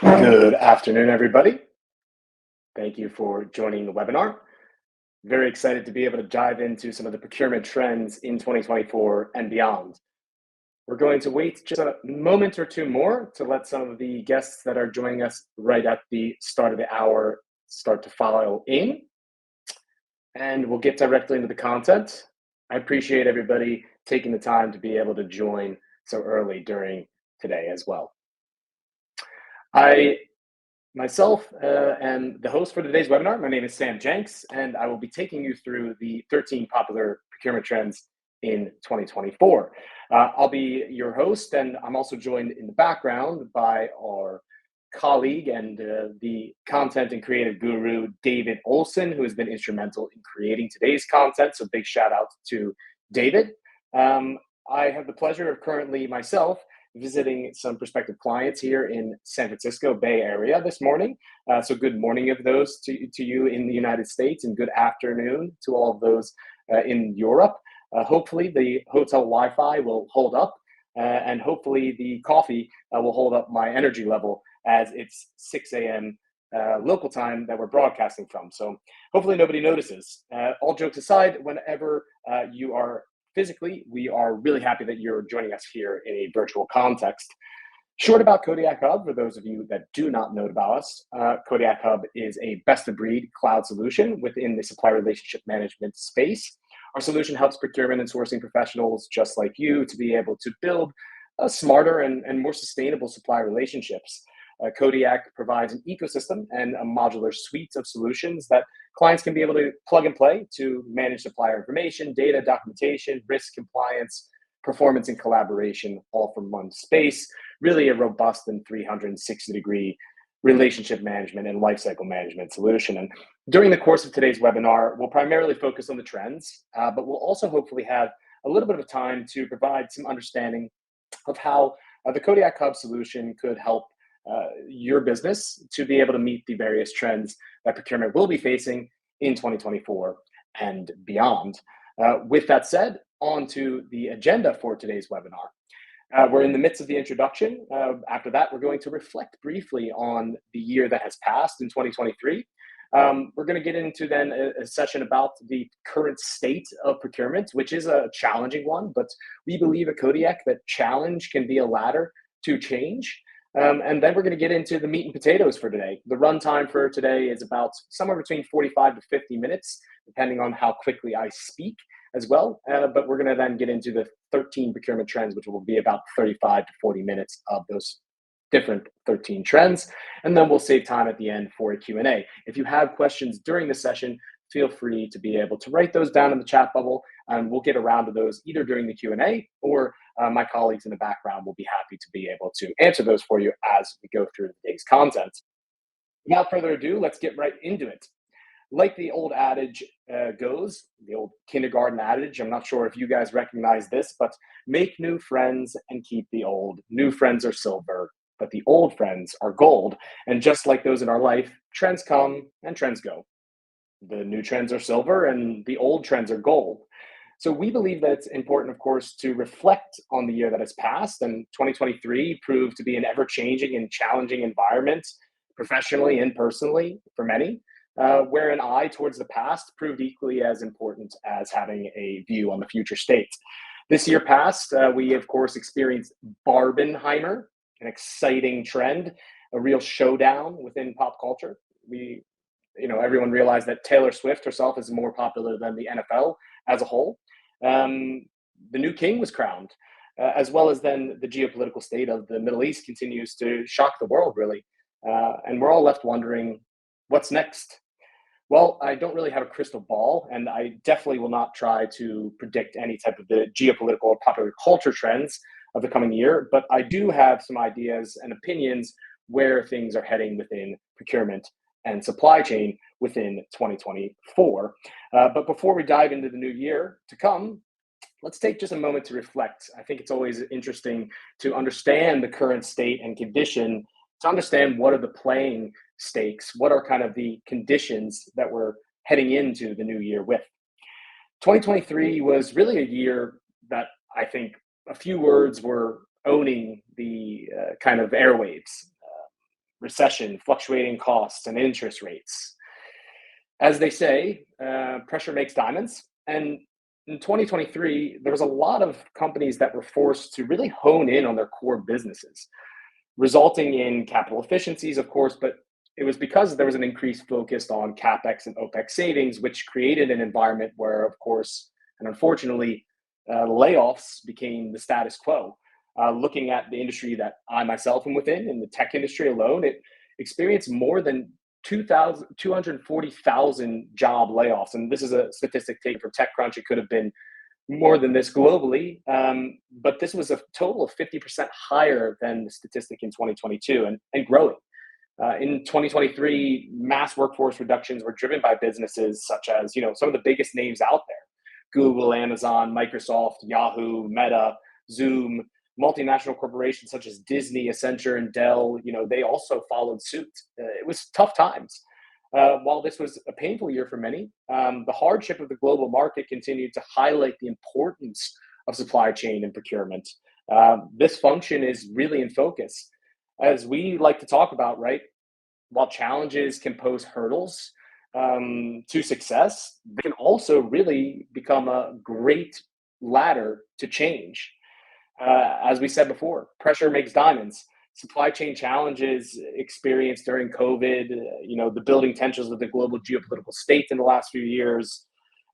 Good afternoon, everybody. Thank you for joining the webinar. Very excited to be able to dive into some of the procurement trends in 2024 and beyond. We're going to wait just a moment or two more to let some of the guests that are joining us right at the start of the hour start to file in, and we'll get directly into the content. I appreciate everybody taking the time to be able to join so early during today as well. I myself am the host for today's webinar. My name is Sam Jenks, and I will be taking you through the 13 popular procurement trends in 2024. I'll be your host, and I'm also joined in the background by our colleague and the content and creative guru, David Olson, who has been instrumental in creating today's content. So big shout out to David. I have the pleasure of currently myself visiting some prospective clients here in San Francisco Bay Area this morning. So good morning of those to you in the United States, and good afternoon to all of those in Europe. Hopefully the hotel Wi-Fi will hold up, and hopefully the coffee will hold up my energy level, as it's 6 a.m. Local time that we're broadcasting from. So hopefully nobody notices. All jokes aside, whenever you are physically, we are really happy that you're joining us here in a virtual context. Short about Kodiak Hub, for those of you that do not know about us, Kodiak Hub is a best-of-breed cloud solution within the supplier relationship management space. Our solution helps procurement and sourcing professionals just like you to be able to build smarter and more sustainable supplier relationships. Kodiak provides an ecosystem and a modular suite of solutions that clients can be able to plug and play to manage supplier information, data, documentation, risk compliance, performance, and collaboration, all from one space. Really a robust and 360-degree relationship management and lifecycle management solution. And during the course of today's webinar, we'll primarily focus on the trends, but we'll also hopefully have a little bit of time to provide some understanding of how the Kodiak Hub solution could help your business to be able to meet the various trends that procurement will be facing in 2024 and beyond. With that said, on to the agenda for today's webinar. We're in the midst of the introduction. After that, we're going to reflect briefly on the year that has passed in 2023. We're going to get into then a session about the current state of procurement, which is a challenging one, but we believe at Kodiak that challenge can be a ladder to change. And then we're going to get into the meat and potatoes for today. The runtime for today is about somewhere between 45 to 50 minutes, depending on how quickly I speak as well. But we're going to then get into the 13 procurement trends, which will be about 35 to 40 minutes of those different 13 trends. And then we'll save time at the end for a Q&A. If you have questions during the session, feel free to be able to write those down in the chat bubble, and we'll get around to those either during the Q&A, or my colleagues in the background will be happy to be able to answer those for you as we go through today's content. Without further ado, let's get right into it. Like the old adage goes, the old kindergarten adage, I'm not sure if you guys recognize this, but make new friends and keep the old. New friends are silver, but the old friends are gold. And just like those in our life, trends come and trends go. The new trends are silver and the old trends are gold. So we believe that it's important, of course, to reflect on the year that has passed. And 2023 proved to be an ever-changing and challenging environment, professionally and personally for many, where an eye towards the past proved equally as important as having a view on the future state. This year past, we, of course, experienced Barbenheimer, an exciting trend, a real showdown within pop culture. Everyone realized that Taylor Swift herself is more popular than the NFL as a whole. The new king was crowned, as well as then the geopolitical state of the Middle East continues to shock the world, really. And we're all left wondering, what's next? Well, I don't really have a crystal ball, and I definitely will not try to predict any type of the geopolitical or popular culture trends of the coming year, but I do have some ideas and opinions where things are heading within procurement and supply chain within 2024. But before we dive into the new year to come, let's take just a moment to reflect. I think it's always interesting to understand the current state and condition, to understand what are the playing stakes, what are kind of the conditions that we're heading into the new year with. 2023 was really a year that I think a few words were owning the kind of airwaves. recession, fluctuating costs, and interest rates. As they say, pressure makes diamonds. And in 2023, there was a lot of companies that were forced to really hone in on their core businesses, resulting in capital efficiencies, of course, but it was because there was an increased focus on CapEx and OpEx savings, which created an environment where, of course, and unfortunately, layoffs became the status quo. Looking at the industry that I myself am within, in the tech industry alone, it experienced more than 240,000 job layoffs. And this is a statistic taken from TechCrunch. It could have been more than this globally, but this was a total of 50% higher than the statistic in 2022 and growing. In 2023, mass workforce reductions were driven by businesses such as, some of the biggest names out there: Google, Amazon, Microsoft, Yahoo, Meta, Zoom. Multinational corporations such as Disney, Accenture, and Dell, they also followed suit. It was tough times. While this was a painful year for many, the hardship of the global market continued to highlight the importance of supply chain and procurement. This function is really in focus. As we like to talk about, right? While challenges can pose hurdles to success, they can also really become a great ladder to change. As we said before, pressure makes diamonds. Supply chain challenges experienced during COVID, the building tensions of the global geopolitical state in the last few years,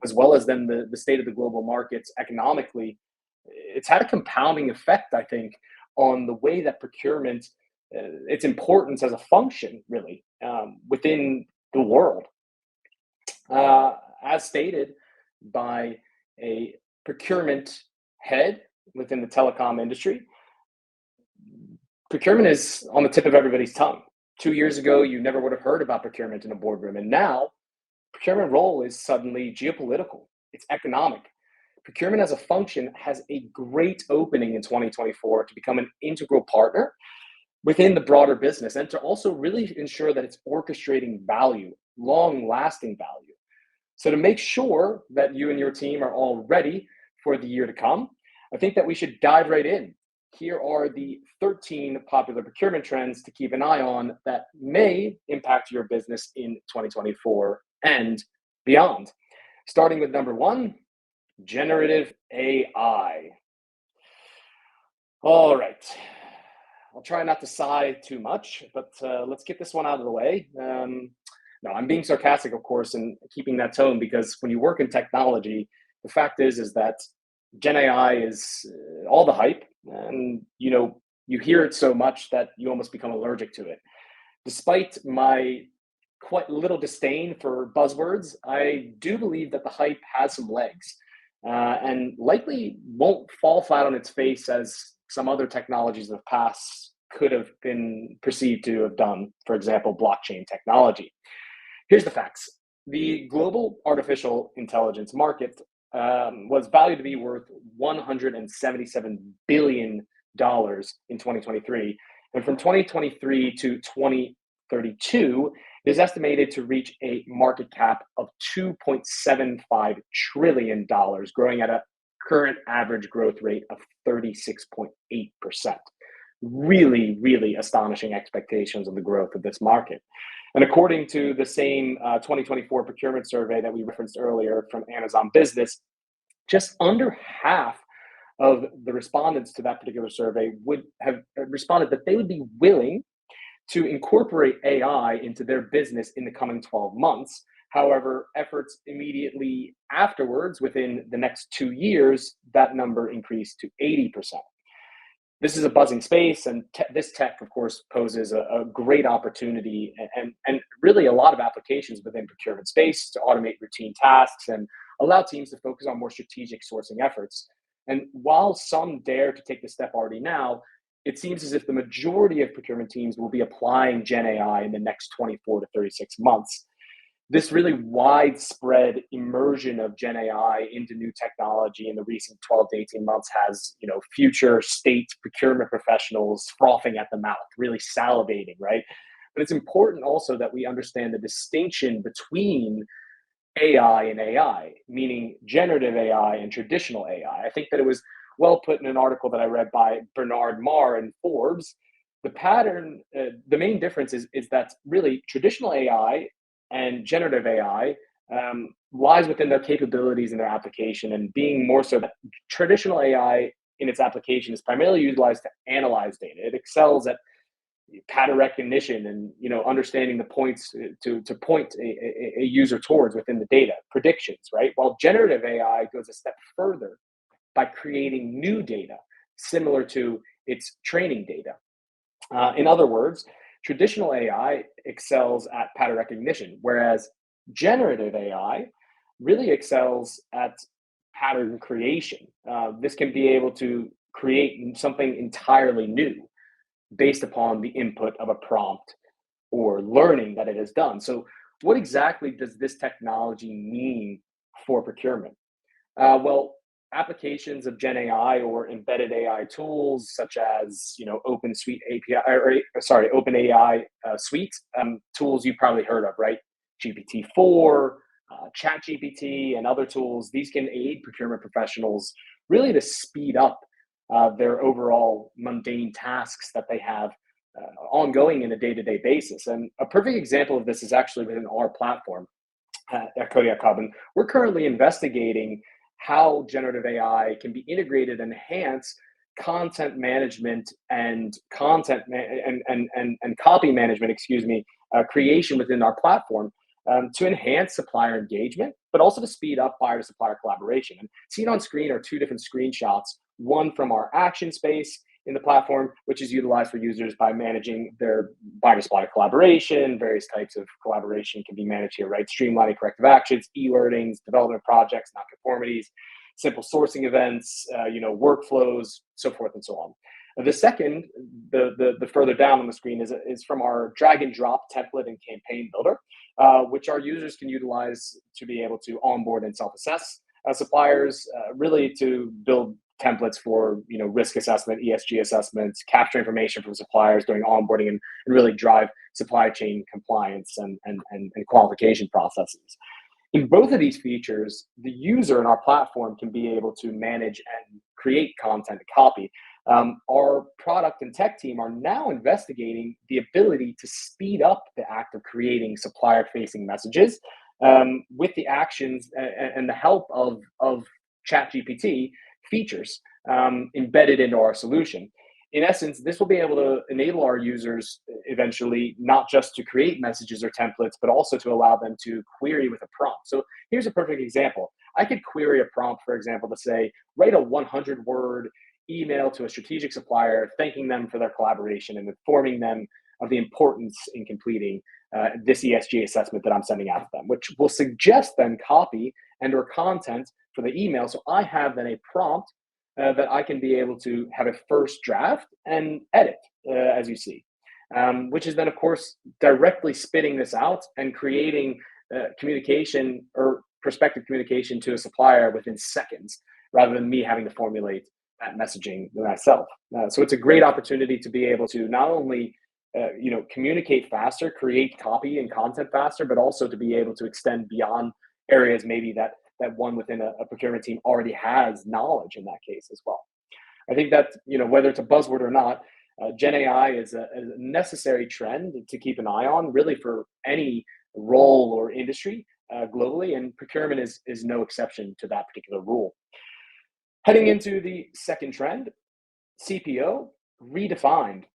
as well as then the state of the global markets economically, it's had a compounding effect, I think, on the way that procurement, its importance as a function, really, within the world. As stated by a procurement head within the telecom industry, procurement is on the tip of everybody's tongue. 2 years ago, you never would have heard about procurement in a boardroom. And now, procurement role is suddenly geopolitical. It's economic. Procurement as a function has a great opening in 2024 to become an integral partner within the broader business and to also really ensure that it's orchestrating value, long-lasting value. So to make sure that you and your team are all ready for the year to come, I think that we should dive right in. Here are the 13 popular procurement trends to keep an eye on that may impact your business in 2024 and beyond. Starting with number 1, generative AI. All right. I'll try not to sigh too much, but let's get this one out of the way. No, I'm being sarcastic, of course, and keeping that tone because when you work in technology, the fact is that Gen AI is all the hype, and you hear it so much that you almost become allergic to it. Despite my quite little disdain for buzzwords, I do believe that the hype has some legs, and likely won't fall flat on its face as some other technologies of the past could have been perceived to have done. For example, blockchain technology. Here's the facts: the global artificial intelligence market was valued to be worth $177 billion in 2023. And from 2023 to 2032, it is estimated to reach a market cap of $2.75 trillion, growing at a current average growth rate of 36.8%. Really, really astonishing expectations of the growth of this market. And according to the same 2024 procurement survey that we referenced earlier from Amazon Business, just under half of the respondents to that particular survey would have responded that they would be willing to incorporate AI into their business in the coming 12 months. However, efforts immediately afterwards, within the next 2 years, that number increased to 80%. This is a buzzing space, and this tech, of course, poses a great opportunity and really a lot of applications within procurement space to automate routine tasks and allow teams to focus on more strategic sourcing efforts. And while some dare to take the step already now, it seems as if the majority of procurement teams will be applying Gen AI in the next 24 to 36 months. This really widespread immersion of Gen AI into new technology in the recent 12 to 18 months has, future state procurement professionals frothing at the mouth, really salivating, right? But it's important also that we understand the distinction between AI and AI, meaning generative AI and traditional AI. I think that it was well put in an article that I read by Bernard Marr in Forbes The pattern, the main difference is that really traditional AI and generative AI lies within their capabilities and their application, and being more so that traditional AI in its application is primarily utilized to analyze data. It excels at pattern recognition and understanding the points to point a user towards within the data predictions, right? While generative AI goes a step further by creating new data similar to its training data. In other words, traditional AI excels at pattern recognition, whereas generative AI really excels at pattern creation. This can be able to create something entirely new based upon the input of a prompt or learning that it has done. So, what exactly does this technology mean for procurement? Well, applications of Gen AI or embedded AI tools such as Open Suite API, Open AI Suite tools you've probably heard of, right? GPT-4, Chat GPT, and other tools. These can aid procurement professionals really to speed up their overall mundane tasks that they have ongoing in a day-to-day basis. And a perfect example of this is actually within our platform at Kodiak Hub. And we're currently investigating how generative AI can be integrated and enhance content management and and copy management, creation within our platform to enhance supplier engagement, but also to speed up buyer to supplier collaboration. And seen on screen are two different screenshots, one from our action space in the platform, which is utilized for users by managing their buyer to supplier collaboration. Various types of collaboration can be managed here, right? Streamlining corrective actions, e-learnings, development projects, nonconformities, simple sourcing events, workflows, so forth and so on. The second, the further down on the screen is from our drag and drop template and campaign builder, which our users can utilize to be able to onboard and self-assess suppliers, really to build templates for risk assessment, ESG assessments, capture information from suppliers during onboarding, and really drive supply chain compliance and qualification processes. In both of these features, the user in our platform can be able to manage and create content and copy. Our product and tech team are now investigating the ability to speed up the act of creating supplier-facing messages with the actions and the help of ChatGPT features embedded into our solution. In essence, this will be able to enable our users eventually not just to create messages or templates, but also to allow them to query with a prompt. So here's a perfect example. I could query a prompt, for example, to say, write a 100-word email to a strategic supplier, thanking them for their collaboration and informing them of the importance in completing this ESG assessment that I'm sending out to them, which will suggest then copy and or content for the email. So I have then a prompt that I can be able to have a first draft and edit, as you see, which is then, of course, directly spitting this out and creating communication or prospective communication to a supplier within seconds, rather than me having to formulate that messaging myself. So it's a great opportunity to be able to not only communicate faster, create copy and content faster, but also to be able to extend beyond areas maybe that one within a procurement team already has knowledge in that case as well. I think that, whether it's a buzzword or not, Gen AI is a necessary trend to keep an eye on, really, for any role or industry globally, and procurement is no exception to that particular rule. Heading into the second trend, CPO, redefined.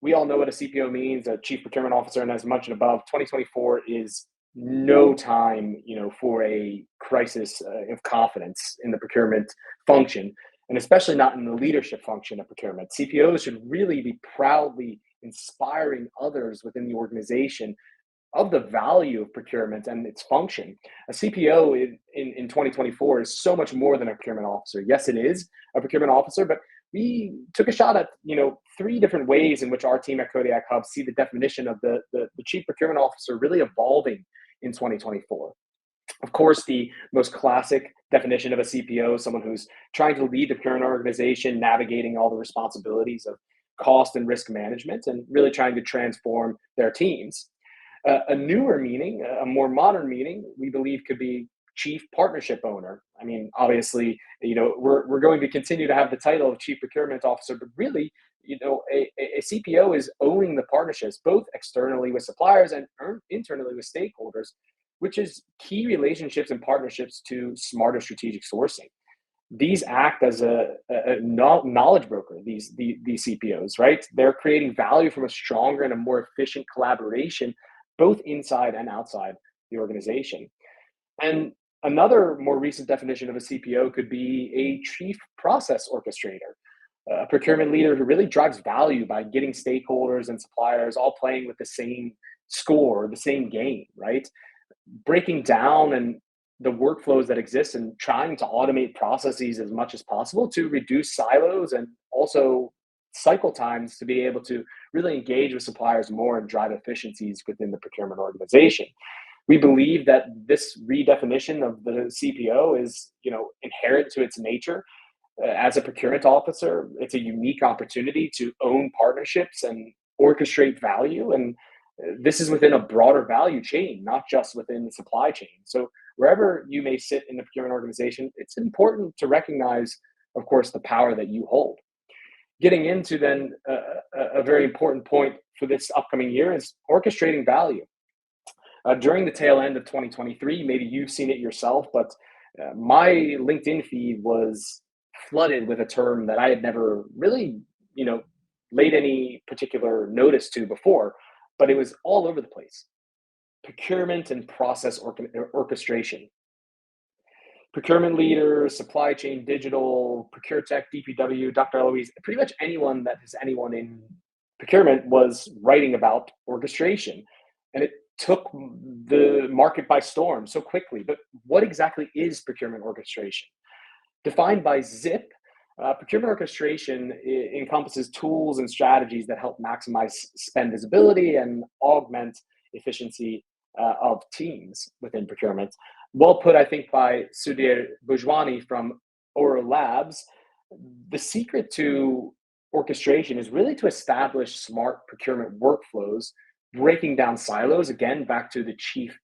We all know what a CPO means, a Chief Procurement Officer, and as mentioned above, 2024 is no time, for a crisis of confidence in the procurement function, and especially not in the leadership function of procurement. CPOs should really be proudly inspiring others within the organization of the value of procurement and its function. A CPO in 2024 is so much more than a procurement officer. Yes, it is a procurement officer, but we took a shot at three different ways in which our team at Kodiak Hub see the definition of the chief procurement officer really evolving in 2024. Of course, the most classic definition of a CPO, someone who's trying to lead the procurement organization, navigating all the responsibilities of cost and risk management, and really trying to transform their teams. A newer meaning, a more modern meaning, we believe could be chief partnership owner. I mean, obviously, we're going to continue to have the title of chief procurement officer, but really, a CPO is owning the partnerships both externally with suppliers and internally with stakeholders, which is key relationships and partnerships to smarter strategic sourcing. These act as a knowledge broker, these CPOs, right? They're creating value from a stronger and a more efficient collaboration, both inside and outside the organization. And another more recent definition of a CPO could be a chief process orchestrator, a procurement leader who really drives value by getting stakeholders and suppliers all playing with the same score, the same game, right? Breaking down and the workflows that exist and trying to automate processes as much as possible to reduce silos and also cycle times to be able to really engage with suppliers more and drive efficiencies within the procurement organization. We believe that this redefinition of the CPO is, inherent to its nature. As a procurement officer, it's a unique opportunity to own partnerships and orchestrate value. And this is within a broader value chain, not just within the supply chain. So wherever you may sit in the procurement organization, it's important to recognize, of course, the power that you hold. Getting into then a very important point for this upcoming year is orchestrating value. During the tail end of 2023, maybe you've seen it yourself, but my LinkedIn feed was flooded with a term that I had never really, laid any particular notice to before, but it was all over the place. Procurement and process orchestration. Procurement leaders, supply chain, digital, procure tech, DPW, Dr. Eloise, pretty much anyone that is anyone in procurement was writing about orchestration. And it took the market by storm so quickly. But what exactly is procurement orchestration? Defined by Zip, procurement orchestration encompasses tools and strategies that help maximize spend visibility and augment efficiency of teams within procurement. Well put, I think, by Sudhir Bhujwani from Aura Labs. The secret to orchestration is really to establish smart procurement workflows, breaking down silos, again, back to the chief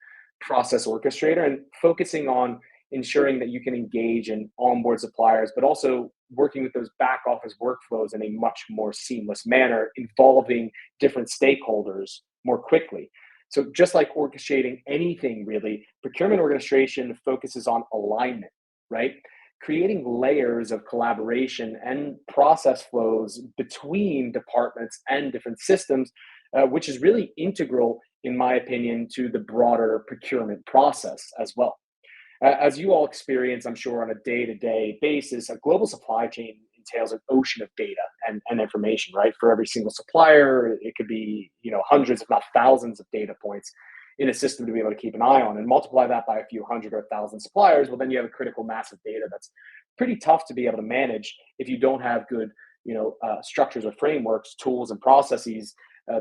process orchestrator, and focusing on ensuring that you can engage and onboard suppliers, but also working with those back office workflows in a much more seamless manner, involving different stakeholders more quickly. So just like orchestrating anything really, procurement orchestration focuses on alignment, right? Creating layers of collaboration and process flows between departments and different systems, which is really integral, in my opinion, to the broader procurement process as well. As you all experience, I'm sure, on a day-to-day basis, a global supply chain entails an ocean of data and information, right? For every single supplier, it could be, hundreds, if not thousands of data points in a system to be able to keep an eye on, and multiply that by a few hundred or 1,000 suppliers. Well, then you have a critical mass of data that's pretty tough to be able to manage if you don't have good, structures or frameworks, tools and processes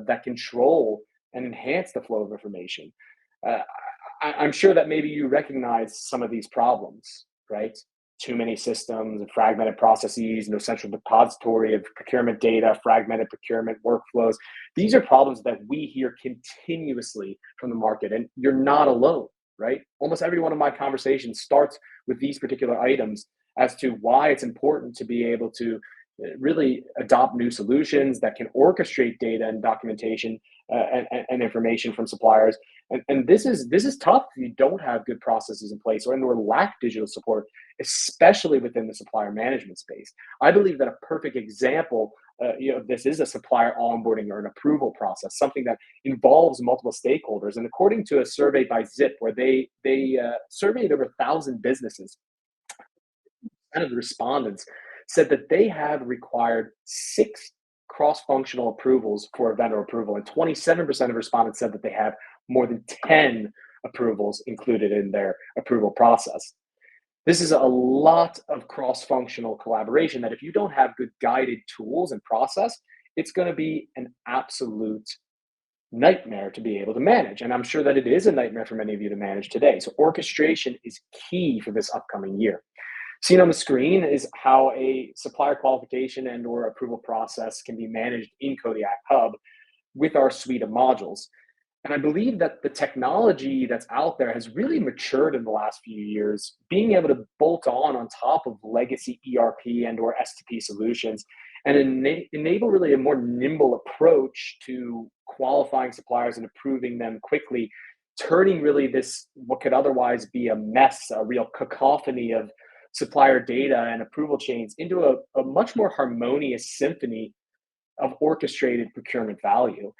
that control and enhance the flow of information. I'm sure that maybe you recognize some of these problems, right? Too many systems and fragmented processes, no central depository of procurement data, fragmented procurement workflows. These are problems that we hear continuously from the market, and you're not alone, right? Almost every one of my conversations starts with these particular items as to why it's important to be able to really adopt new solutions that can orchestrate data and documentation and information from suppliers. And this is tough if you don't have good processes in place or lack digital support, especially within the supplier management space. I believe that a perfect example this is a supplier onboarding or an approval process, something that involves multiple stakeholders. And according to a survey by Zip, where they surveyed over 1,000 businesses, of the respondents said that they have required 6 cross-functional approvals for a vendor approval, and 27% of respondents said that they have more than 10 approvals included in their approval process. This is a lot of cross-functional collaboration that if you don't have good guided tools and process, it's going to be an absolute nightmare to be able to manage. And I'm sure that it is a nightmare for many of you to manage today. So orchestration is key for this upcoming year. Seen on the screen is how a supplier qualification and or approval process can be managed in Kodiak Hub with our suite of modules. And I believe that the technology that's out there has really matured in the last few years, being able to bolt on top of legacy ERP and or STP solutions and enable really a more nimble approach to qualifying suppliers and approving them quickly, turning really this, what could otherwise be a mess, a real cacophony of supplier data and approval chains, into a much more harmonious symphony of orchestrated procurement value.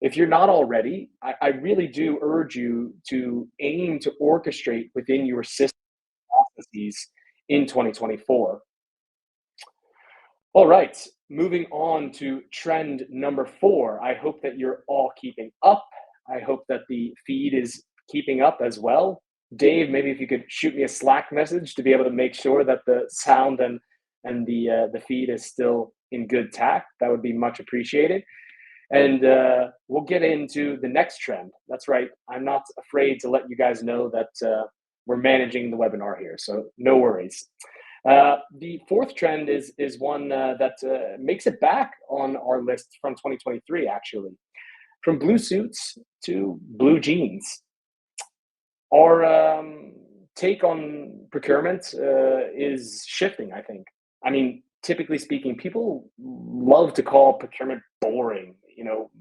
If you're not already, I really do urge you to aim to orchestrate within your system processes in 2024. All right, moving on to trend number 4. I hope that you're all keeping up. I hope that the feed is keeping up as well. Dave, maybe if you could shoot me a Slack message to be able to make sure that the sound and the feed is still in good tact, that would be much appreciated. And we'll get into the next trend. That's right. I'm not afraid to let you guys know that we're managing the webinar here, so no worries. The fourth trend is one that makes it back on our list from 2023, actually. From blue suits to blue jeans. Our take on procurement is shifting, I think. I mean, typically speaking, people love to call procurement boring,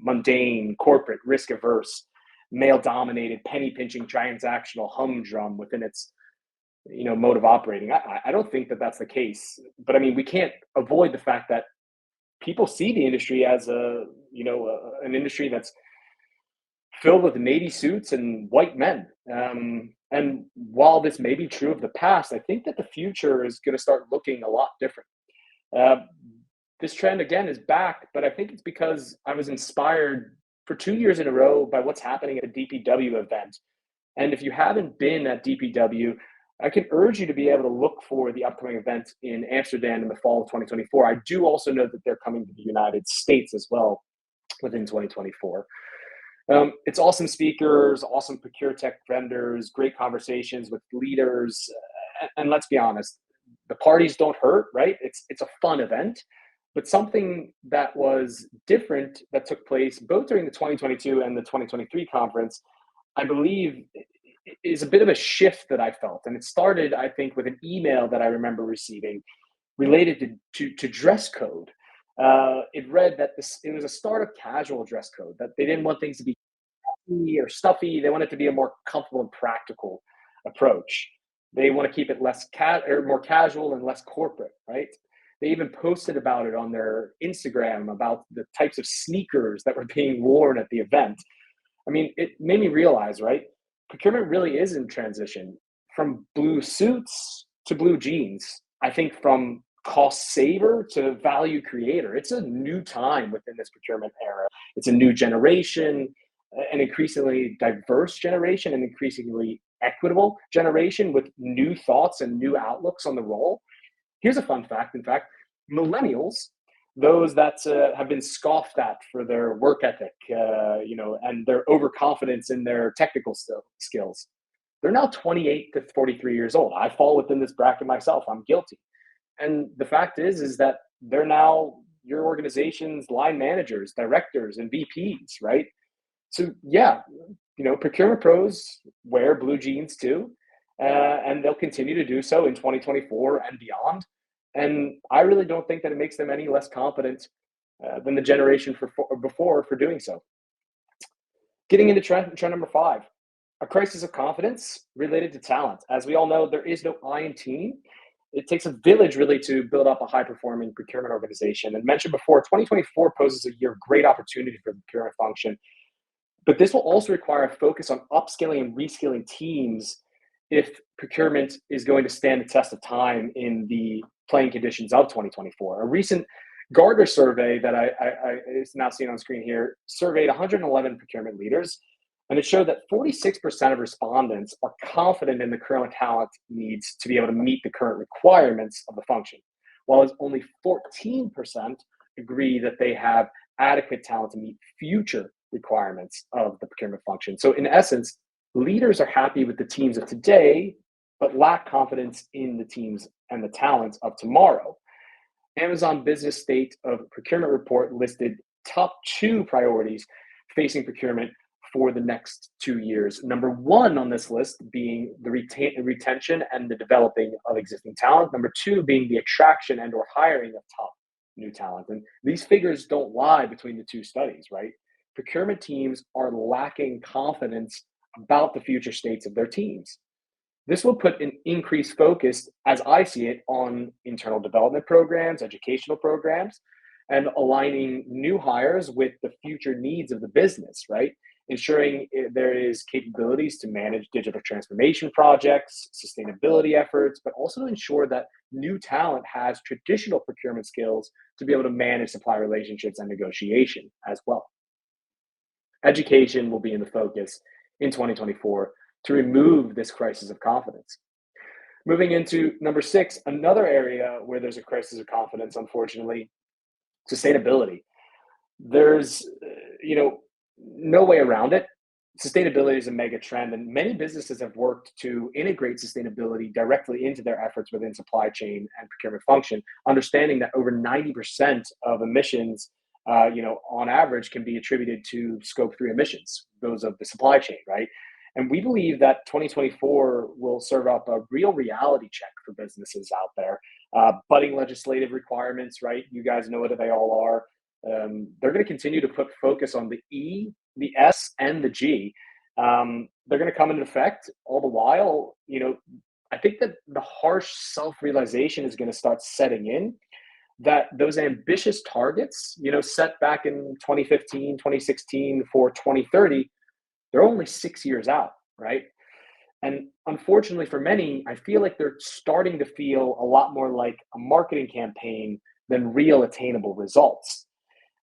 mundane, corporate, risk averse, male dominated, penny pinching, transactional humdrum within its mode of operating. I don't think that that's the case, but I mean, we can't avoid the fact that people see the industry as an industry that's filled with navy suits and white men. And while this may be true of the past, I think that the future is going to start looking a lot different. This trend again is back, but I think it's because I was inspired for 2 years in a row by what's happening at a DPW event. And if you haven't been at DPW, I can urge you to be able to look for the upcoming event in Amsterdam in the fall of 2024. I do also know that they're coming to the United States as well within 2024. It's awesome speakers, awesome procure tech vendors, great conversations with leaders. And let's be honest, the parties don't hurt, right? It's a fun event, but something that was different that took place both during the 2022 and the 2023 conference, I believe, is a bit of a shift that I felt. And it started, I think, with an email that I remember receiving related to dress code. It read that it was a startup casual dress code, that they didn't want things to be stuffy. They want it to be a more comfortable and practical approach. They want to keep it more casual and less corporate, right? They even posted about it on their Instagram about the types of sneakers that were being worn at the event. I mean, it made me realize, right? Procurement really is in transition from blue suits to blue jeans. I think from cost saver to value creator. It's a new time within this procurement era. It's a new generation, an increasingly diverse generation, an increasingly equitable generation with new thoughts and new outlooks on the role. Here's a fun fact. In fact, millennials, those that have been scoffed at for their work ethic, and their overconfidence in their technical skills, they're now 28 to 43 years old. I fall within this bracket myself. I'm guilty. And the fact is that they're now your organization's line managers, directors, and VPs, right? So yeah, procurement pros wear blue jeans too, and they'll continue to do so in 2024 and beyond. And I really don't think that it makes them any less confident than the generation before for doing so. Getting into trend number 5, a crisis of confidence related to talent. As we all know, there is no I in team. It takes a village really to build up a high-performing procurement organization. And mentioned before, 2024 poses a year of great opportunity for the procurement function. But this will also require a focus on upskilling and reskilling teams if procurement is going to stand the test of time in the playing conditions of 2024. A recent Gartner survey that I is now seen on screen here surveyed 111 procurement leaders, and it showed that 46% of respondents are confident in the current talent needs to be able to meet the current requirements of the function, while only 14% agree that they have adequate talent to meet future requirements of the procurement function. So in essence, leaders are happy with the teams of today, but lack confidence in the teams and the talents of tomorrow. Amazon Business State of Procurement Report listed top 2 priorities facing procurement for the next 2 years. Number 1 on this list being the retention and the developing of existing talent. Number 2 being the attraction and or hiring of top new talent. And these figures don't lie between the two studies, right? Procurement teams are lacking confidence about the future states of their teams. This will put an increased focus, as I see it, on internal development programs, educational programs, and aligning new hires with the future needs of the business, right? Ensuring there is capabilities to manage digital transformation projects, sustainability efforts, but also to ensure that new talent has traditional procurement skills to be able to manage supply relationships and negotiation as well. Education will be in the focus in 2024 to remove this crisis of confidence. Moving into number six, another area where there's a crisis of confidence, unfortunately, sustainability. There's, no way around it. Sustainability is a mega trend, and many businesses have worked to integrate sustainability directly into their efforts within supply chain and procurement function, understanding that over 90% of emissions, on average, can be attributed to scope 3 emissions, those of the supply chain, right? And we believe that 2024 will serve up a real reality check for businesses out there. Budding legislative requirements, right? You guys know what they all are. They're going to continue to put focus on the E, the S, and the G. They're going to come into effect all the while. I think that the harsh self-realization is going to start setting in that those ambitious targets, set back in 2015, 2016 for 2030, they're only 6 years out, right? And unfortunately for many, I feel like they're starting to feel a lot more like a marketing campaign than real attainable results.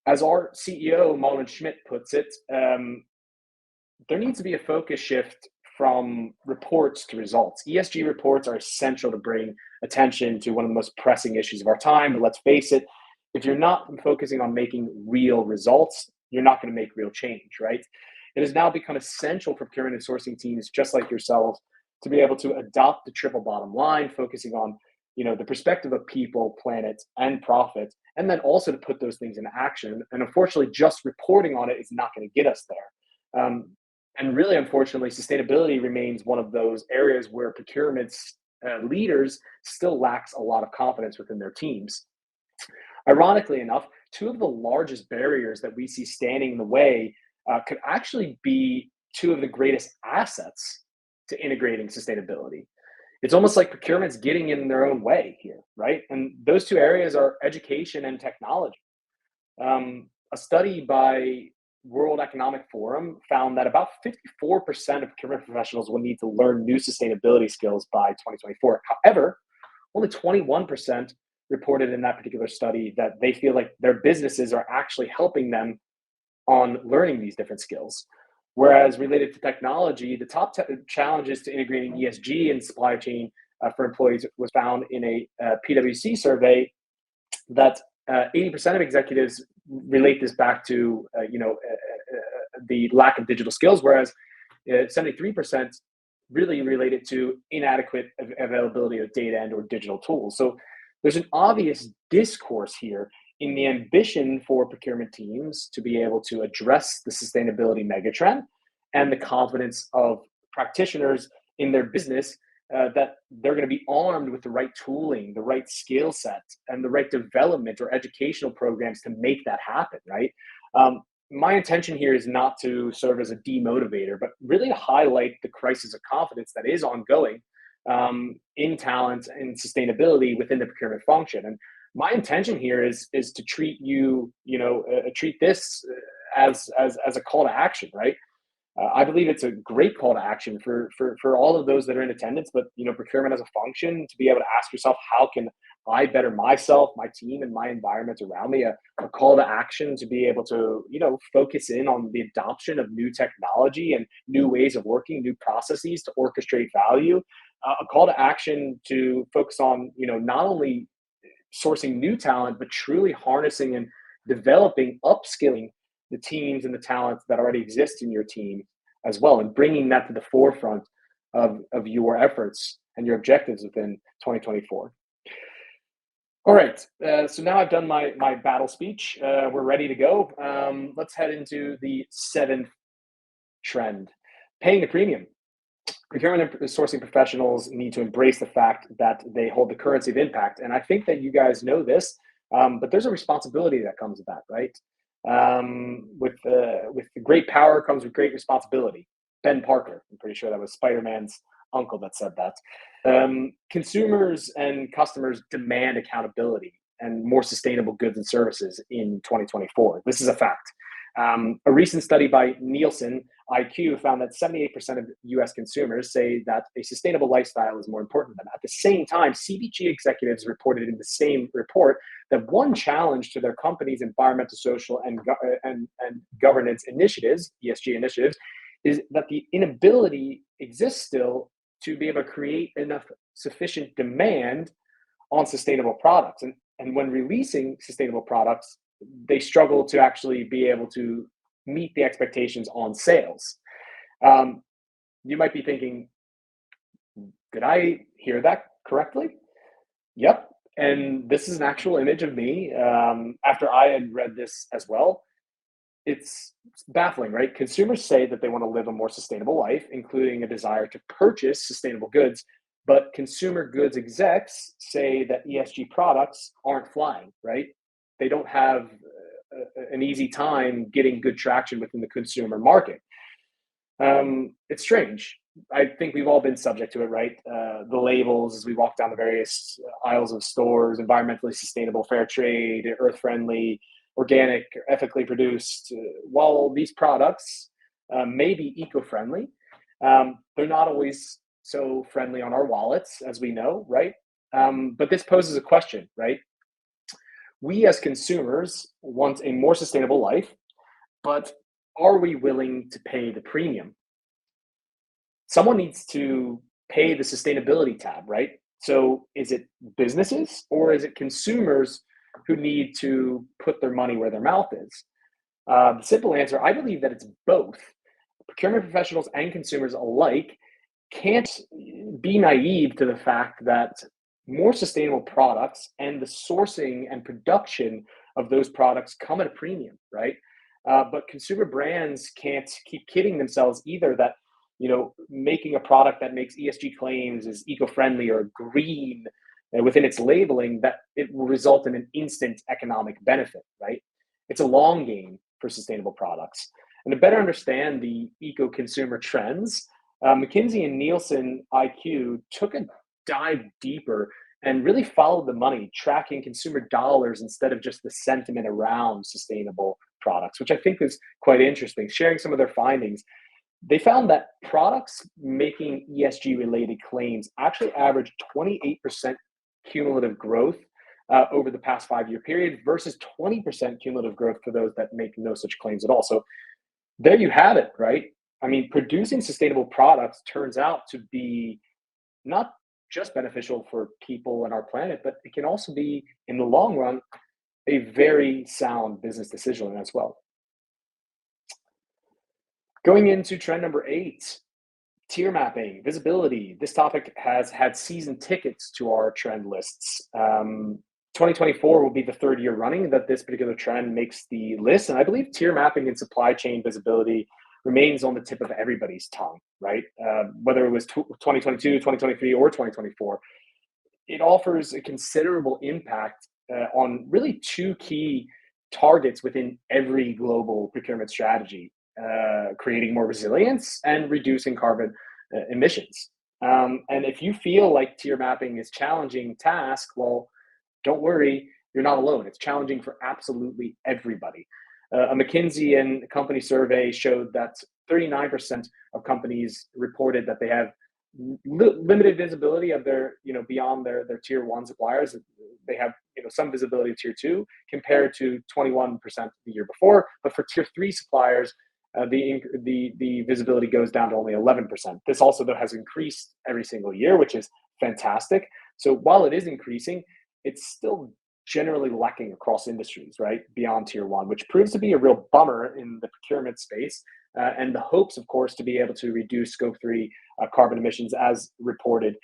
As our CEO, Malin Schmidt, puts it, there needs to be a focus shift from reports to results. ESG reports are essential to bring attention to one of the most pressing issues of our time. But let's face it, if you're not focusing on making real results, you're not going to make real change, right? It has now become essential for procurement and sourcing teams just like yourselves to be able to adopt the triple bottom line, focusing on the perspective of people, planet, and profit, and then also to put those things into action. And unfortunately, just reporting on it is not going to get us there. And really, unfortunately, sustainability remains one of those areas where procurement's leaders still lacks a lot of confidence within their teams. Ironically enough, two of the largest barriers that we see standing in the way could actually be two of the greatest assets to integrating sustainability. It's almost like procurement's getting in their own way here, right? And those two areas are education and technology. A study by World Economic Forum found that about 54% of procurement professionals will need to learn new sustainability skills by 2024. However, only 21% reported in that particular study that they feel like their businesses are actually helping them on learning these different skills. Whereas related to technology, the top challenges to integrating ESG and supply chain for employees was found in a PwC survey that 80% of executives relate this back to the lack of digital skills, whereas 73% really related to inadequate availability of data and or digital tools. So there's an obvious discourse here in the ambition for procurement teams to be able to address the sustainability megatrend and the confidence of practitioners in their business that they're going to be armed with the right tooling, the right skill set, and the right development or educational programs to make that happen, right? My intention here is not to serve as a demotivator, but really to highlight the crisis of confidence that is ongoing in talent and sustainability within the procurement function. And my intention here is to treat treat this as a call to action, right? I believe it's a great call to action for all of those that are in attendance, but procurement as a function to be able to ask yourself, how can I better myself, my team, and my environment around me? A call to action to be able to focus in on the adoption of new technology and new ways of working, new processes to orchestrate value. A call to action to focus on not only sourcing new talent, but truly harnessing and developing, upskilling the teams and the talents that already exist in your team as well, and bringing that to the forefront of your efforts and your objectives within 2024. All right, so now I've done my battle speech. We're ready to go. Let's head into the seventh trend, paying the premium. Procurement and sourcing professionals need to embrace the fact that they hold the currency of impact. And I think that you guys know this. But there's a responsibility that comes with that, right? With the great power comes with great responsibility. Ben Parker, I'm pretty sure that was Spider-Man's uncle that said that. Consumers and customers demand accountability and more sustainable goods and services in 2024. This is a fact. A recent study by Nielsen IQ found that 78% of US consumers say that a sustainable lifestyle is more important than them. At the same time, CPG executives reported in the same report that one challenge to their company's environmental, social, and governance initiatives, ESG initiatives, is that the inability exists still to be able to create enough sufficient demand on sustainable products. And when releasing sustainable products, they struggle to actually be able to meet the expectations on sales. You might be thinking, did I hear that correctly? Yep. And this is an actual image of me after I had read this as well. It's baffling, right? Consumers say that they want to live a more sustainable life, including a desire to purchase sustainable goods. But consumer goods execs say that ESG products aren't flying, right? They don't have an easy time getting good traction within the consumer market. It's strange. I think we've all been subject to it, right? The labels as we walk down the various aisles of stores: environmentally sustainable, fair trade, earth friendly, organic, ethically produced. While these products may be eco-friendly, they're not always so friendly on our wallets, as we know, right? But this poses a question, right? We as consumers want a more sustainable life, but are we willing to pay the premium? Someone needs to pay the sustainability tab, right? So is it businesses or is it consumers who need to put their money where their mouth is? The simple answer, I believe that it's both. Procurement professionals and consumers alike can't be naive to the fact that more sustainable products and the sourcing and production of those products come at a premium, right? But consumer brands can't keep kidding themselves either that making a product that makes ESG claims is eco-friendly or green within its labeling, that it will result in an instant economic benefit, right? It's a long game for sustainable products. And to better understand the eco-consumer trends, McKinsey and Nielsen IQ took a dive deeper and really followed the money, tracking consumer dollars instead of just the sentiment around sustainable products, which I think is quite interesting. Sharing some of their findings, they found that products making ESG related claims actually averaged 28% cumulative growth over the past 5-year period versus 20% cumulative growth for those that make no such claims at all. So there you have it, right? I mean, producing sustainable products turns out to be not just beneficial for people and our planet, but it can also be, in the long run, a very sound business decision as well. Going into trend number 8, tier mapping, visibility. This topic has had season tickets to our trend lists. 2024 will be the 3rd year running that this particular trend makes the list. And I believe tier mapping and supply chain visibility remains on the tip of everybody's tongue, right? Whether it was 2022, 2023, or 2024, it offers a considerable impact on really 2 key targets within every global procurement strategy: creating more resilience and reducing carbon emissions. And if you feel like tier mapping is a challenging task, well, don't worry, you're not alone. It's challenging for absolutely everybody. A McKinsey and Company survey showed that 39% of companies reported that they have limited visibility of their, beyond their tier 1 suppliers. They have, some visibility of tier 2 compared to 21% the year before. But for tier 3 suppliers, the visibility goes down to only 11%. This also, though, has increased every single year, which is fantastic. So while it is increasing, it's still generally lacking across industries, right, beyond tier 1, which proves to be a real bummer in the procurement space. And the hopes, of course, to be able to reduce scope 3 carbon emissions as reported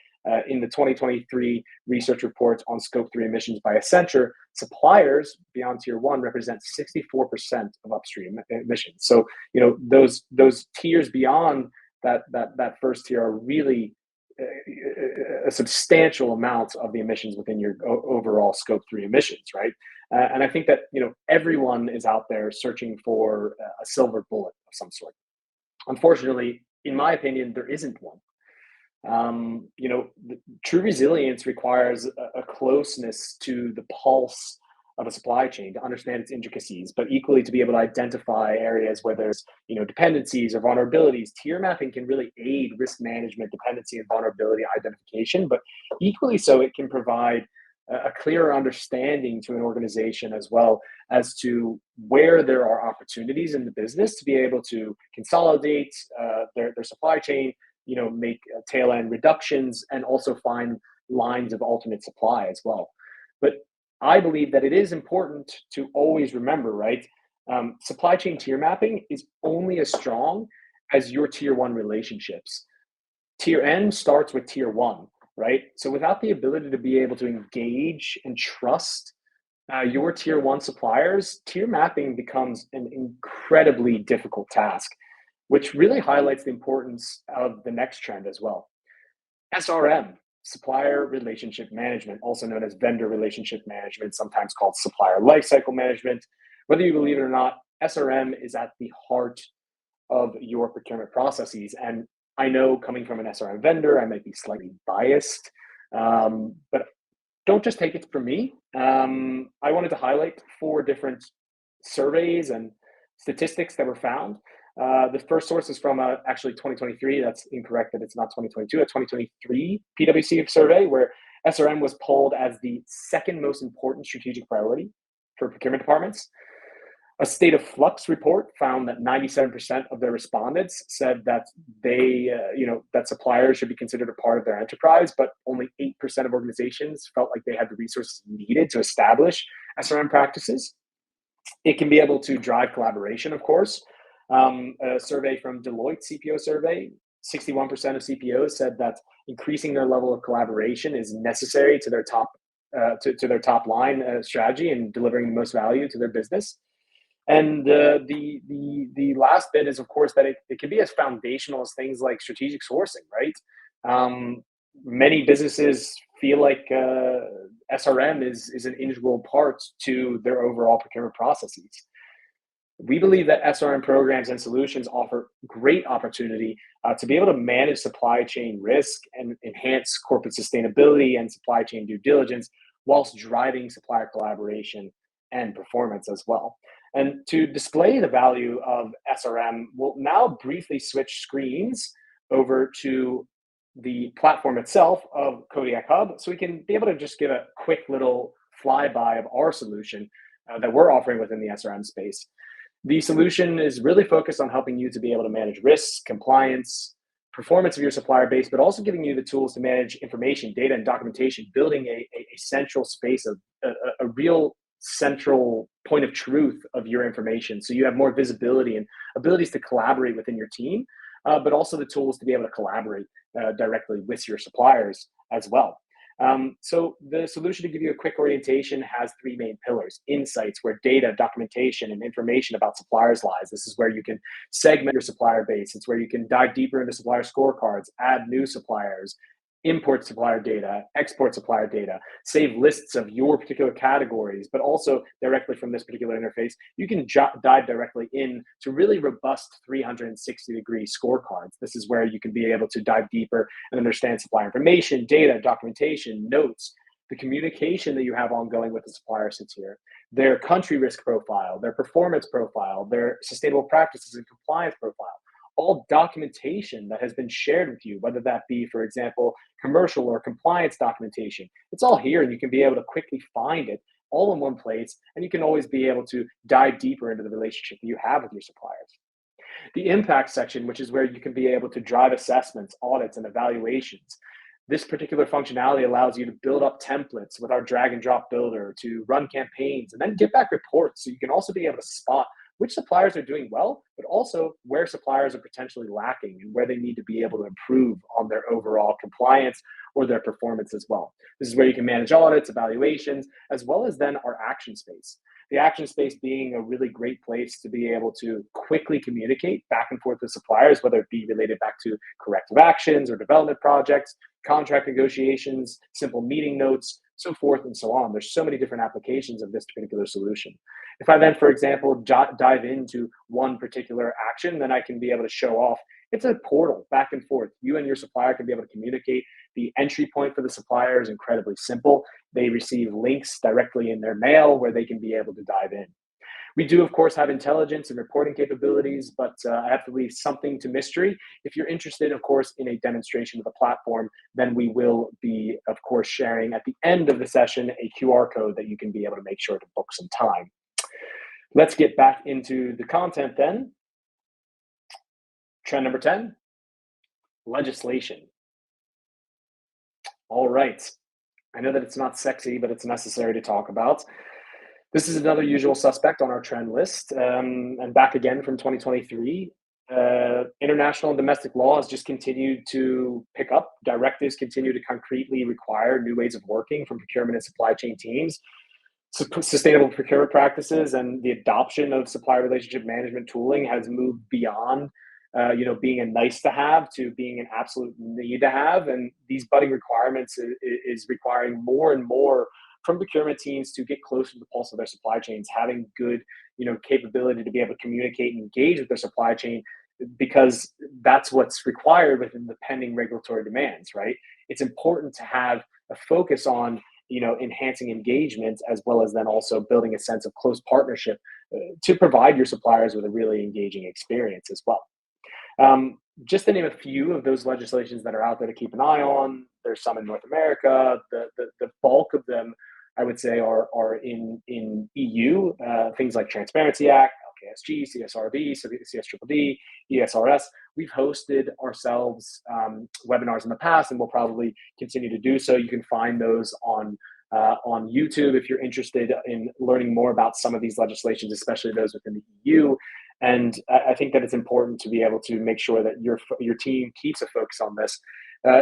in the 2023 research reports on scope 3 emissions by Accenture. Suppliers beyond tier 1 represent 64% of upstream emissions. So, those tiers beyond that first tier are really a substantial amount of the emissions within your overall scope 3 emissions, right? And I think that, everyone is out there searching for a silver bullet of some sort. Unfortunately, in my opinion, there isn't one. True resilience requires a closeness to the pulse of a supply chain to understand its intricacies, but equally to be able to identify areas where there's, dependencies or vulnerabilities. Tier mapping can really aid risk management, dependency, and vulnerability identification, but equally so, it can provide a clearer understanding to an organization as well as to where there are opportunities in the business to be able to consolidate their supply chain, make tail end reductions, and also find lines of alternate supply as well. But I believe that it is important to always remember, right? Supply chain tier mapping is only as strong as your tier one relationships. Tier N starts with tier one, right? So without the ability to be able to engage and trust your tier one suppliers, tier mapping becomes an incredibly difficult task, which really highlights the importance of the next trend as well. SRM, supplier relationship management, also known as vendor relationship management, sometimes called supplier lifecycle management. Whether you believe it or not, SRM is at the heart of your procurement processes. And I know, coming from an SRM vendor, I might be slightly biased, but don't just take it from me. I wanted to highlight 4 different surveys and statistics that were found. The first source is from actually 2023. That's incorrect that it's not 2022. A 2023 PwC survey where SRM was polled as the second most important strategic priority for procurement departments. A state of flux report found that 97% of their respondents said that that suppliers should be considered a part of their enterprise, but only 8% of organizations felt like they had the resources needed to establish SRM practices. It can be able to drive collaboration, of course. A survey from Deloitte CPO survey, 61% of CPOs said that increasing their level of collaboration is necessary to their top their top line strategy and delivering the most value to their business. And the last bit is, of course, that it can be as foundational as things like strategic sourcing, right? Many businesses feel like SRM is an integral part to their overall procurement processes. We believe that SRM programs and solutions offer great opportunity to be able to manage supply chain risk and enhance corporate sustainability and supply chain due diligence whilst driving supplier collaboration and performance as well. And to display the value of SRM, we'll now briefly switch screens over to the platform itself of Kodiak Hub, so we can be able to just give a quick little flyby of our solution that we're offering within the SRM space. The solution is really focused on helping you to be able to manage risks, compliance, performance of your supplier base, but also giving you the tools to manage information, data, and documentation, building a central space of a real central point of truth of your information. So you have more visibility and abilities to collaborate within your team, but also the tools to be able to collaborate directly with your suppliers as well. So the solution, to give you a quick orientation, has 3 main pillars: insights, where data, documentation, and information about suppliers lies. This is where you can segment your supplier base. It's where you can dive deeper into supplier scorecards, add new suppliers, import supplier data, export supplier data, save lists of your particular categories, but also directly from this particular interface, you can dive directly in to really robust 360-degree scorecards. This is where you can be able to dive deeper and understand supplier information, data, documentation, notes, the communication that you have ongoing with the supplier sits here, their country risk profile, their performance profile, their sustainable practices and compliance profile. All documentation that has been shared with you, whether that be, for example, commercial or compliance documentation. It's all here, and you can be able to quickly find it all in one place, and you can always be able to dive deeper into the relationship that you have with your suppliers. The impact section, which is where you can be able to drive assessments, audits, and evaluations. This particular functionality allows you to build up templates with our drag and drop builder, to run campaigns, and then get back reports. So you can also be able to spot which suppliers are doing well, but also where suppliers are potentially lacking and where they need to be able to improve on their overall compliance or their performance as well. This is where you can manage audits, evaluations, as well as then our action space. the action space being a really great place to be able to quickly communicate back and forth with suppliers, whether it be related back to corrective actions or development projects, contract negotiations, simple meeting notes, so forth and so on. There's so many different applications of this particular solution. If I then, for example, dive into one particular action, then I can be able to show off. It's a portal back and forth. You and your supplier can be able to communicate. The entry point for the supplier is incredibly simple. They receive links directly in their mail where they can be able to dive in. We do, of course, have intelligence and reporting capabilities, but I have to leave something to mystery. If you're interested, of course, in a demonstration of the platform, then we will be, of course, sharing at the end of the session a QR code that you can be able to make sure to book some time. Let's get back into the content then. Trend number 10, legislation. All right. I know that it's not sexy, but it's necessary to talk about. This is another usual suspect on our trend list, and back again from 2023. International and domestic laws just continue to pick up. Directives continue to concretely require new ways of working from procurement and supply chain teams. Sustainable procurement practices and the adoption of supplier relationship management tooling has moved beyond being a nice to have to being an absolute need to have. And these budding requirements is requiring more and more from procurement teams to get closer to the pulse of their supply chains, having good, capability to be able to communicate and engage with their supply chain, because that's what's required within the pending regulatory demands, right? It's important to have a focus on, enhancing engagement, as well as then also building a sense of close partnership to provide your suppliers with a really engaging experience as well. Just to name a few of those legislations that are out there to keep an eye on, there's some in North America. The bulk of them, I would say, are in EU, things like Transparency Act, LKSG, CSRD, CSDDD, ESRS. We've hosted ourselves webinars in the past, and we'll probably continue to do so. You can find those on YouTube if you're interested in learning more about some of these legislations, especially those within the EU. And I think that it's important to be able to make sure that your team keeps a focus on this.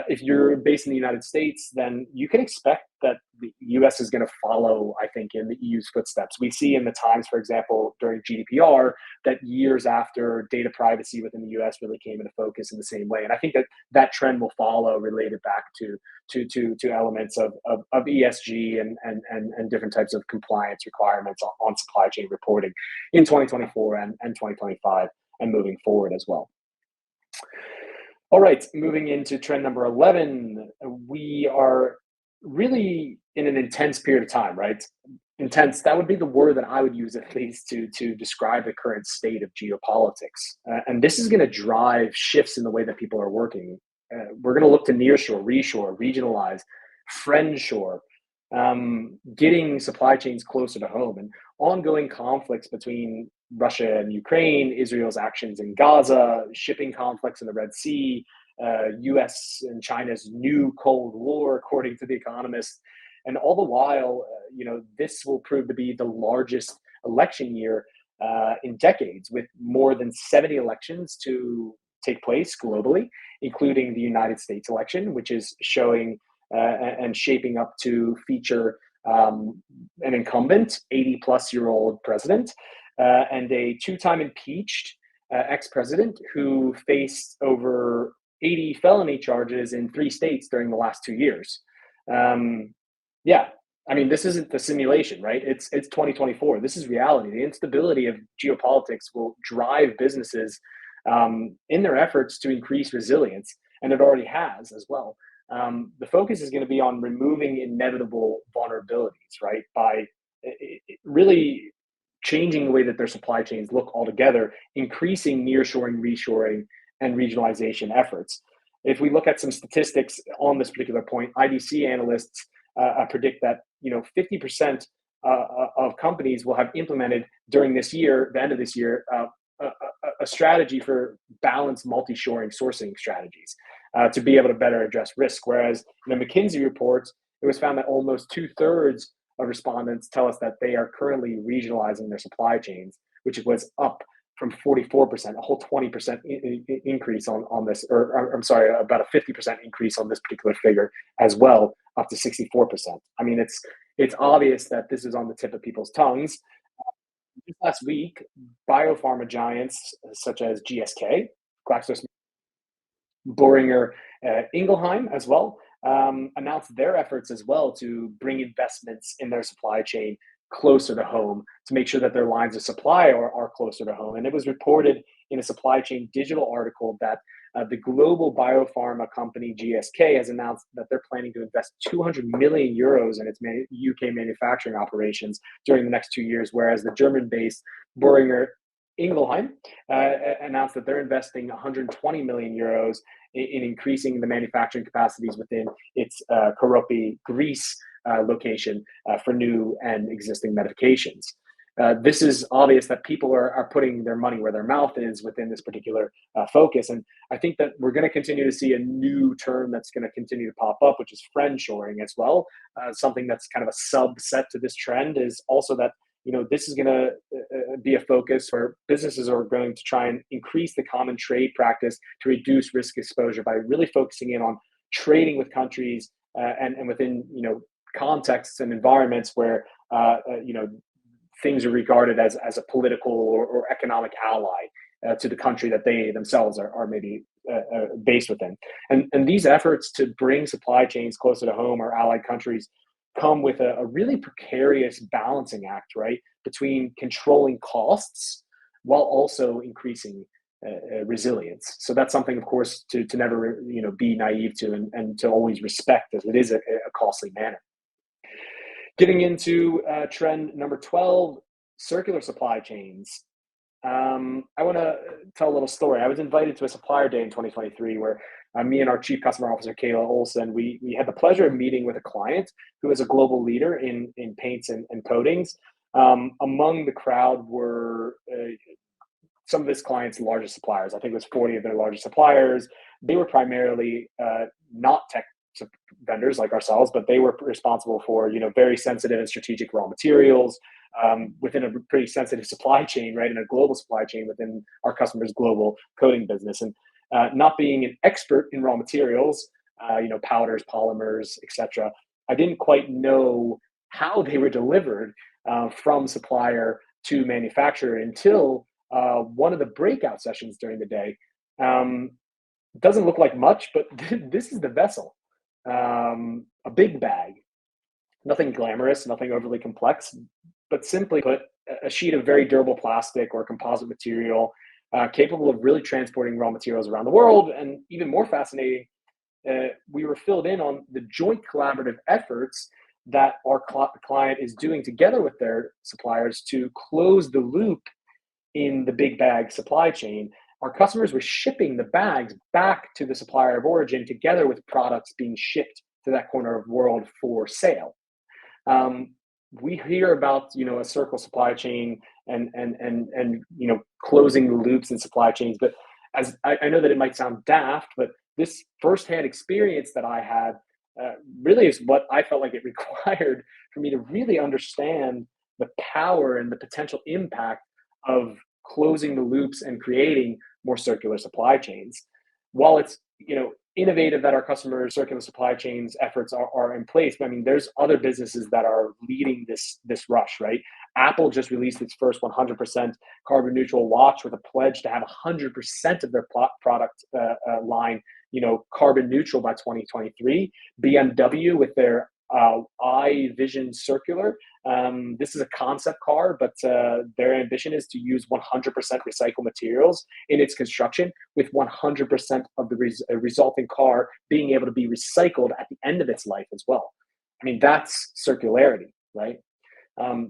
If you're based in the United States, then you can expect that the US is going to follow, I think, in the EU's footsteps. We see in the Times, for example, during GDPR, that years after data privacy within the US really came into focus in the same way. And I think that trend will follow, related back to elements of ESG and different types of compliance requirements on supply chain reporting in 2024 and 2025 and moving forward as well. All right, moving into trend number 11, we are really in an intense period of time, right? Intense, that would be the word that I would use at least to describe the current state of geopolitics. And this is going to drive shifts in the way that people are working. We're going to look to nearshore, reshore, regionalize, friendshore, getting supply chains closer to home, and ongoing conflicts between Russia and Ukraine, Israel's actions in Gaza, shipping conflicts in the Red Sea, US and China's new Cold War, according to The Economist. And all the while, this will prove to be the largest election year in decades, with more than 70 elections to take place globally, including the United States election, which is showing and shaping up to feature an incumbent 80-plus-year-old president and a two-time impeached ex-president who faced over 80 felony charges in 3 states during the last 2 years. This isn't the simulation, right? It's 2024. This is reality. The instability of geopolitics will drive businesses in their efforts to increase resilience, and it already has as well. The focus is going to be on removing inevitable vulnerabilities, right? By really changing the way that their supply chains look altogether, increasing nearshoring, reshoring, and regionalization efforts. If we look at some statistics on this particular point, IDC analysts predict that 50% of companies will have implemented during this year, the end of this year, a strategy for balanced multi-shoring sourcing strategies to be able to better address risk. Whereas in the McKinsey report, it was found that almost 2/3 of respondents tell us that they are currently regionalizing their supply chains, which was up from 44%, a whole 20% increase on this, or I'm sorry, about a 50% increase on this particular figure as well, up to 64%. I mean, it's obvious that this is on the tip of people's tongues. Just last week, biopharma giants such as GSK, GlaxoSmithKline, Boehringer Ingelheim as well, announced their efforts as well to bring investments in their supply chain closer to home to make sure that their lines of supply are closer to home. And it was reported in a supply chain digital article that the global biopharma company GSK has announced that they're planning to invest 200 million euros in its UK manufacturing operations during the next 2 years, whereas the German-based Boehringer Ingelheim announced that they're investing 120 million euros in increasing the manufacturing capacities within its Koropi, Greece location for new and existing medications. This is obvious that people are putting their money where their mouth is within this particular focus. And I think that we're going to continue to see a new term that's going to continue to pop up, which is friendshoring as well. Something that's kind of a subset to this trend is also that this is going to be a focus where businesses are going to try and increase the common trade practice to reduce risk exposure by really focusing in on trading with countries and within contexts and environments where things are regarded as a political or economic ally to the country that they themselves are maybe based within. And these efforts to bring supply chains closer to home or allied countries come with a really precarious balancing act, right, between controlling costs while also increasing resilience. So that's something, of course, to never be naive to and to always respect, as it is a costly manner. Getting into trend number 12, circular supply chains. I want to tell a little story. I was invited to a supplier day in 2023 where me and our chief customer officer, Kayla Olson, we had the pleasure of meeting with a client who is a global leader in paints and coatings. Among the crowd were some of this client's largest suppliers. I think it was 40 of their largest suppliers. They were primarily not tech vendors like ourselves, but they were responsible for very sensitive and strategic raw materials within a pretty sensitive supply chain, right, in a global supply chain within our customer's global coating business. And not being an expert in raw materials, powders, polymers, etc., I didn't quite know how they were delivered from supplier to manufacturer until one of the breakout sessions during the day. Doesn't look like much, but this is the vessel. A big bag, nothing glamorous, nothing overly complex, but simply put, a sheet of very durable plastic or composite material capable of really transporting raw materials around the world. And even more fascinating, we were filled in on the joint collaborative efforts that our client is doing together with their suppliers to close the loop in the big bag supply chain. Our customers were shipping the bags back to the supplier of origin together with products being shipped to that corner of the world for sale. We hear about a circle supply chain and closing the loops in supply chains, but as I know that it might sound daft, but this firsthand experience that I had really is what I felt like it required for me to really understand the power and the potential impact of closing the loops and creating more circular supply chains. While it's innovative that our customers' circular supply chains efforts are in place, but I mean, there's other businesses that are leading this rush, right? Apple just released its first 100% carbon neutral watch with a pledge to have 100% of their product line carbon neutral by 2023. BMW with their iVision Circular. This is a concept car, but their ambition is to use 100% recycled materials in its construction, with 100% of the resulting car being able to be recycled at the end of its life as well. I mean, that's circularity, right?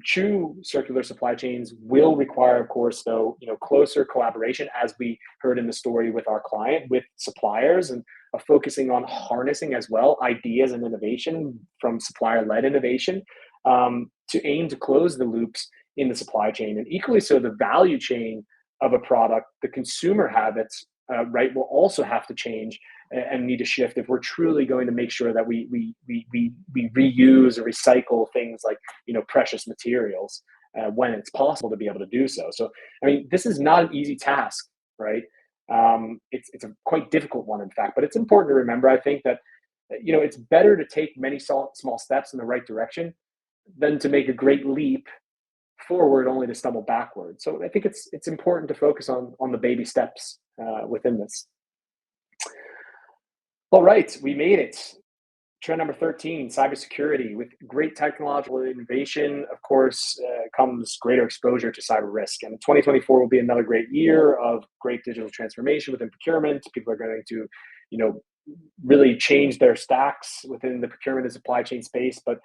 True circular supply chains will require, of course, though, closer collaboration, as we heard in the story with our client, with suppliers, and focusing on harnessing as well ideas and innovation from supplier-led innovation to aim to close the loops in the supply chain. And equally so, the value chain of a product, the consumer habits, right, will also have to change and need to shift if we're truly going to make sure that we reuse or recycle things like precious materials when it's possible to be able to do so. So I mean, this is not an easy task, right? It's a quite difficult one, in fact, but it's important to remember, I think, that it's better to take many small steps in the right direction than to make a great leap forward only to stumble backward. So I think it's important to focus on the baby steps within this. All right, we made it. Trend number 13, cybersecurity. With great technological innovation, of course, comes greater exposure to cyber risk. And 2024 will be another great year of great digital transformation within procurement. People are going to, you know, really change their stacks within the procurement and supply chain space. But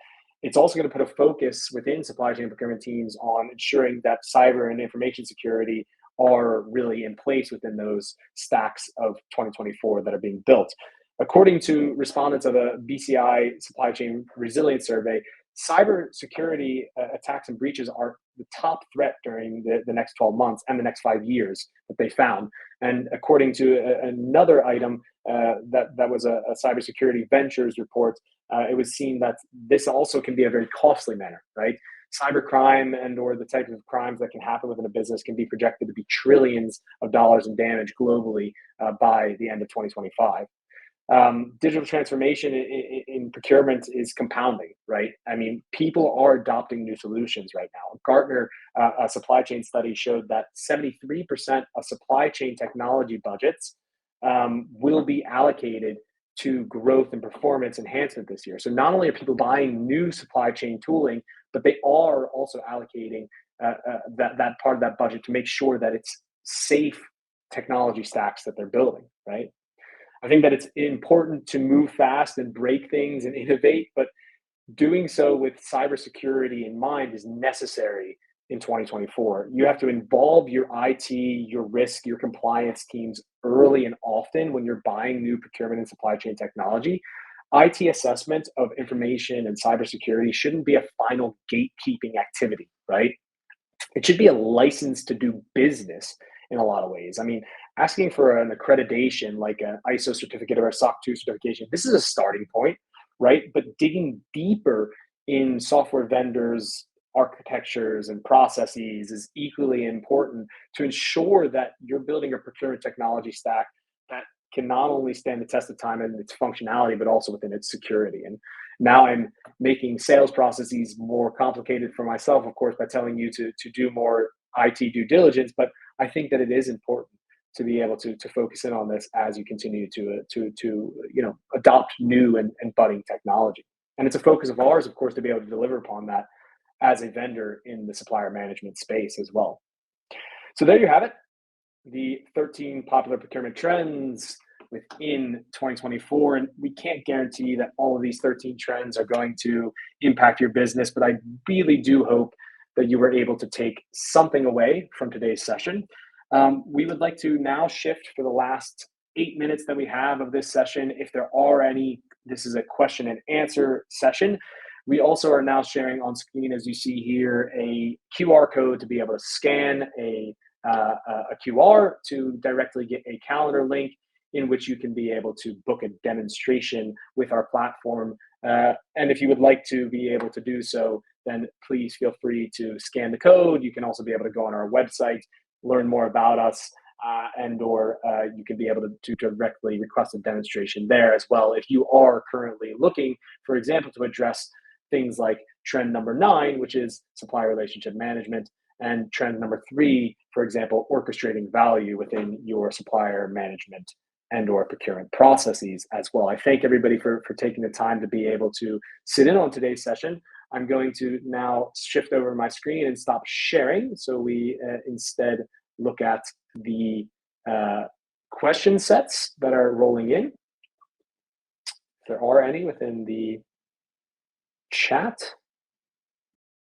it's also going to put a focus within supply chain procurement teams on ensuring that cyber and information security are really in place within those stacks of 2024 that are being built. According to respondents of a BCI supply chain resilience survey, cybersecurity attacks and breaches are the top threat during the next 12 months and the next 5 years that they found. And according to another item that was a cybersecurity ventures report, it was seen that this also can be a very costly manner, right? Cybercrime and or the type of crimes that can happen within a business can be projected to be trillions of dollars in damage globally by the end of 2025. Digital transformation in procurement is compounding, right? I mean, people are adopting new solutions right now. Gartner, a supply chain study showed that 73% of supply chain technology budgets will be allocated to growth and performance enhancement this year. So not only are people buying new supply chain tooling, but they are also allocating that part of that budget to make sure that it's safe technology stacks that they're building, right? I think that it's important to move fast and break things and innovate, but doing so with cybersecurity in mind is necessary in 2024. You have to involve your IT, your risk, your compliance teams early and often when you're buying new procurement and supply chain technology. IT assessment of information and cybersecurity shouldn't be a final gatekeeping activity, right? It should be a license to do business in a lot of ways. I mean, asking for an accreditation like an ISO certificate or a SOC 2 certification, this is a starting point, right? But digging deeper in software vendors, architectures, and processes is equally important to ensure that you're building a procurement technology stack that can not only stand the test of time and its functionality, but also within its security. And now I'm making sales processes more complicated for myself, of course, by telling you to do more IT due diligence, but I think that it is important to be able to focus in on this as you continue to adopt new and budding technology. And it's a focus of ours, of course, to be able to deliver upon that as a vendor in the supplier management space as well. So there you have it, the 13 popular procurement trends within 2024. And we can't guarantee that all of these 13 trends are going to impact your business, but I really do hope that you were able to take something away from today's session. We would like to now shift for the last 8 minutes that we have of this session. If there are any, this is a question and answer session. We also are now sharing on screen, as you see here, a QR code to be able to scan a QR to directly get a calendar link in which you can be able to book a demonstration with our platform. And if you would like to be able to do so, then please feel free to scan the code. You can also be able to go on our website, learn more about us, or you can be able to directly request a demonstration there as well. If you are currently looking, for example, to address things like trend number 9, which is supplier relationship management, and trend number 3, for example, orchestrating value within your supplier management and or procurement processes as well. I thank everybody for taking the time to be able to sit in on today's session. I'm going to now shift over my screen and stop sharing, so we instead look at the question sets that are rolling in. If there are any within the chat.